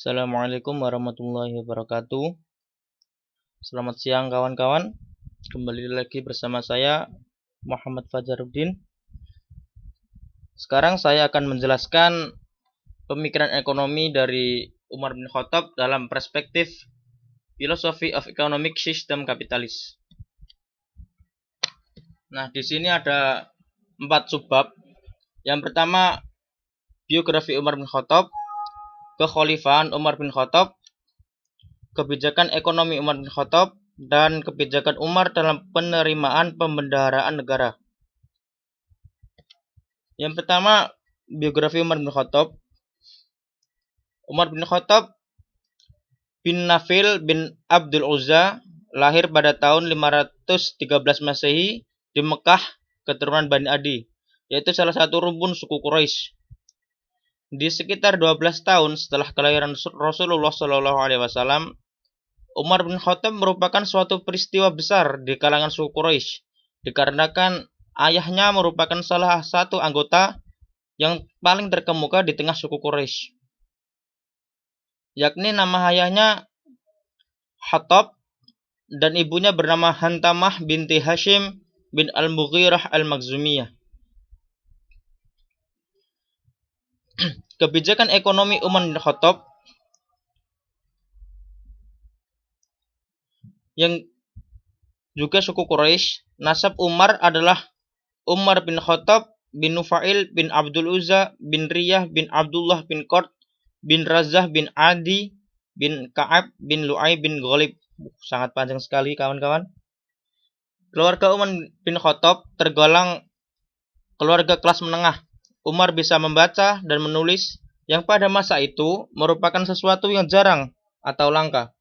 Assalamualaikum warahmatullahi wabarakatuh. Selamat siang kawan-kawan. Kembali lagi bersama saya Muhammad Fajaruddin. Sekarang saya akan menjelaskan pemikiran ekonomi dari Umar bin Khattab dalam perspektif Philosophy of Economic System Kapitalis. Nah, di sini ada 4 subbab. Yang pertama, biografi Umar bin Khattab, kekhalifahan Umar bin Khattab, kebijakan ekonomi Umar bin Khattab, dan kebijakan Umar dalam penerimaan pembendaharaan negara. Yang pertama, biografi Umar bin Khattab. Umar bin Khattab bin Nafil bin Abdul Uzza lahir pada tahun 513 Masehi di Mekah, keturunan Bani Adi, yaitu salah satu rumpun suku Quraisy. Di sekitar 12 tahun setelah kelahiran Rasulullah SAW, Umar bin Khattab merupakan suatu peristiwa besar di kalangan suku Quraisy, dikarenakan ayahnya merupakan salah satu anggota yang paling terkemuka di tengah suku Quraisy, yakni nama ayahnya Khattab dan ibunya bernama Hantamah binti Hashim bin Al-Mughirah Al-Makhzumiyah. Kebijakan ekonomi Umar bin Khattab yang juga suku Quraisy, nasab Umar adalah Umar bin Khattab bin Nufail bin Abdul Uzza bin Riyah bin Abdullah bin Qurt bin Razah bin Adi bin Ka'ab bin Lu'ay bin Ghalib. Sangat panjang sekali kawan-kawan. Keluarga Umar bin Khattab tergolong keluarga kelas menengah. Umar bisa membaca dan menulis, yang pada masa itu merupakan sesuatu yang jarang atau langka.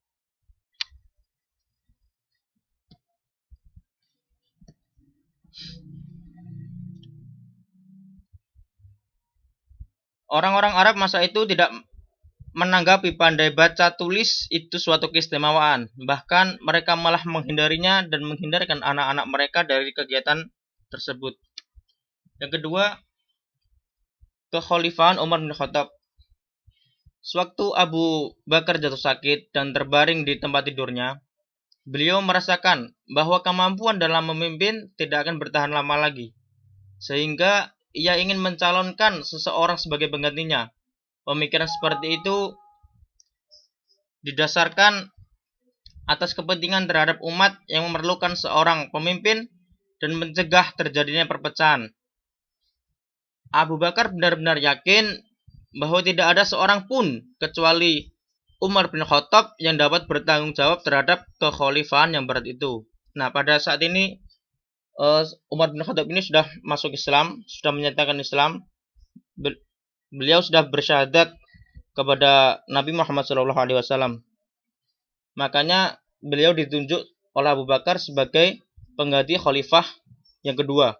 Orang-orang Arab masa itu tidak menanggapi pandai baca tulis itu suatu keistimewaan. Bahkan mereka malah menghindarinya dan menghindarkan anak-anak mereka dari kegiatan tersebut. Yang kedua, kekhalifahan Umar bin Khattab. Sewaktu Abu Bakar jatuh sakit dan terbaring di tempat tidurnya, beliau merasakan bahwa kemampuan dalam memimpin tidak akan bertahan lama lagi, sehingga ia ingin mencalonkan seseorang sebagai penggantinya. Pemikiran seperti itu didasarkan atas kepentingan terhadap umat yang memerlukan seorang pemimpin dan mencegah terjadinya perpecahan. Abu Bakar benar-benar yakin bahwa tidak ada seorang pun kecuali Umar bin Khattab yang dapat bertanggung jawab terhadap kekhalifahan yang berat itu. Nah, pada saat ini Umar bin Khattab ini sudah masuk Islam, sudah menyatakan Islam. Beliau sudah bersyahadat kepada Nabi Muhammad SAW. Makanya beliau ditunjuk oleh Abu Bakar sebagai pengganti khalifah yang kedua.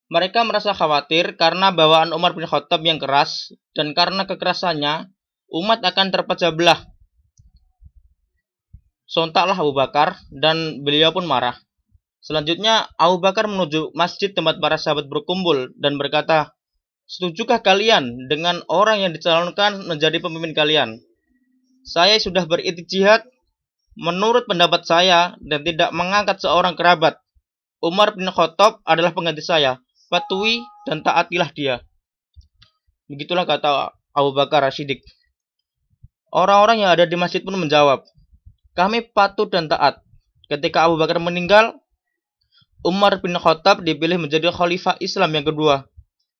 Mereka merasa khawatir karena bawaan Umar bin Khattab yang keras, dan karena kekerasannya umat akan terpecah belah. Sontaklah Abu Bakar dan beliau pun marah. Selanjutnya Abu Bakar menuju masjid tempat para sahabat berkumpul dan berkata, "Setujukah kalian dengan orang yang dicalonkan menjadi pemimpin kalian? Saya sudah berijtihad menurut pendapat saya dan tidak mengangkat seorang kerabat. Umar bin Khattab adalah pengganti saya. Patuhi dan taatilah dia." Begitulah kata Abu Bakar As-Siddiq. Orang-orang yang ada di masjid pun menjawab, "Kami patuh dan taat." Ketika Abu Bakar meninggal, Umar bin Khattab dipilih menjadi khalifah Islam yang kedua.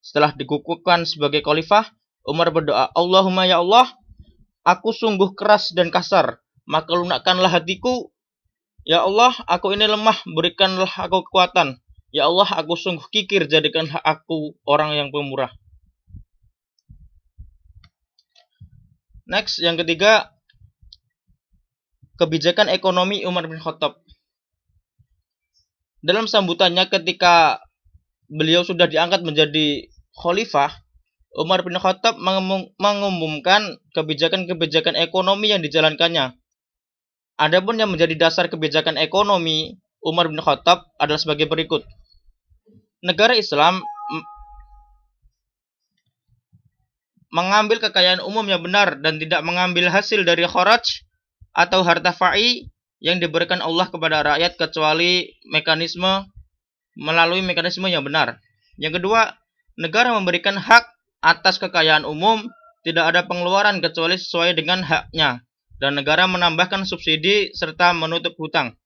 Setelah dikukuhkan sebagai khalifah, Umar berdoa, "Allahumma ya Allah, aku sungguh keras dan kasar, maka lunakkanlah hatiku. Ya Allah, aku ini lemah, berikanlah aku kekuatan. Ya Allah, aku sungguh kikir, jadikanlah aku orang yang pemurah." Next, yang ketiga, kebijakan ekonomi Umar bin Khattab. Dalam sambutannya ketika beliau sudah diangkat menjadi khalifah, Umar bin Khattab mengumumkan kebijakan-kebijakan ekonomi yang dijalankannya. Adapun yang menjadi dasar kebijakan ekonomi Umar bin Khattab adalah sebagai berikut. Negara Islam mengambil kekayaan umum yang benar dan tidak mengambil hasil dari kharaj atau harta fa'i yang diberikan Allah kepada rakyat kecuali melalui mekanisme yang benar. Yang kedua, negara memberikan hak atas kekayaan umum, tidak ada pengeluaran kecuali sesuai dengan haknya, dan negara menambahkan subsidi serta menutup hutang.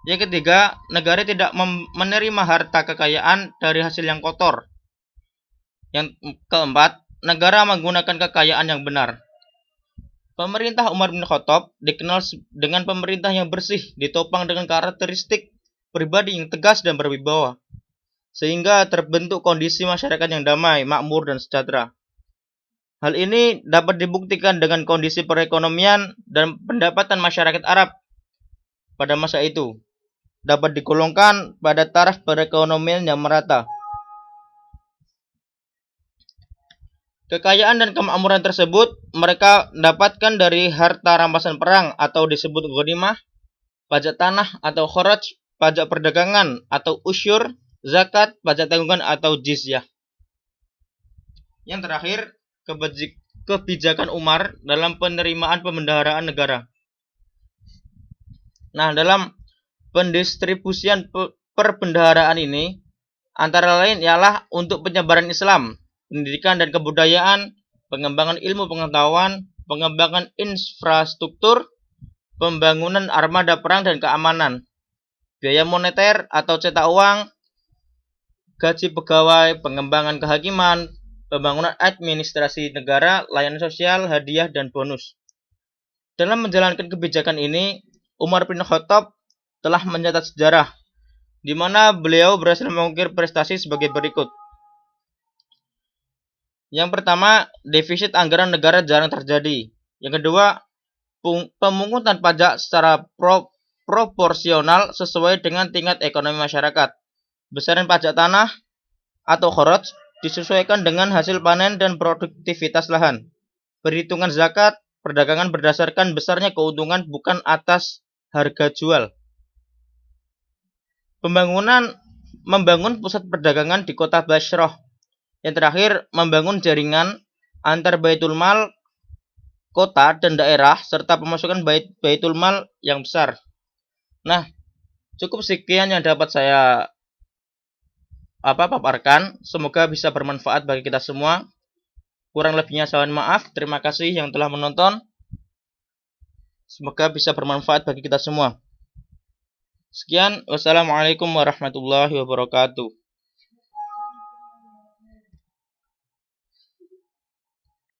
Yang ketiga, negara tidak menerima harta kekayaan dari hasil yang kotor. Yang keempat, negara menggunakan kekayaan yang benar. Pemerintah Umar bin Khattab dikenal dengan pemerintah yang bersih, ditopang dengan karakteristik pribadi yang tegas dan berwibawa, sehingga terbentuk kondisi masyarakat yang damai, makmur, dan sejahtera. Hal ini dapat dibuktikan dengan kondisi perekonomian dan pendapatan masyarakat Arab pada masa itu. Dapat digolongkan pada taraf perekonomian yang merata. Kekayaan dan kemakmuran tersebut mereka dapatkan dari harta rampasan perang atau disebut ghanimah, pajak tanah atau kharaj, pajak perdagangan atau usyur, zakat, pajak tanggungan atau jizyah. Yang terakhir, kebijakan Umar dalam penerimaan pembendaharaan negara. Nah, dalam pendistribusian perbendaharaan ini antara lain ialah untuk penyebaran Islam, pendidikan dan kebudayaan, pengembangan ilmu pengetahuan, pengembangan infrastruktur, pembangunan armada perang dan keamanan, biaya moneter atau cetak uang, gaji pegawai, pengembangan kehakiman, pembangunan administrasi negara, layanan sosial, hadiah, dan bonus. Dalam menjalankan kebijakan ini, Umar bin Khattab telah mencatat sejarah, di mana beliau berhasil mengukir prestasi sebagai berikut. Yang pertama, defisit anggaran negara jarang terjadi. Yang kedua, pemungutan pajak secara proporsional sesuai dengan tingkat ekonomi masyarakat. Besaran pajak tanah atau kharaj disesuaikan dengan hasil panen dan produktivitas lahan. Perhitungan zakat perdagangan berdasarkan besarnya keuntungan bukan atas harga jual. Membangun pusat perdagangan di kota Bashrah. Yang terakhir, membangun jaringan antar baitul mal kota dan daerah serta pemasukan baitul mal yang besar. Nah, cukup sekian yang dapat saya paparkan. Semoga bisa bermanfaat bagi kita semua. Kurang lebihnya saya mohon maaf. Terima kasih yang telah menonton. Semoga bisa bermanfaat bagi kita semua. Sekian, wassalamualaikum warahmatullahi wabarakatuh.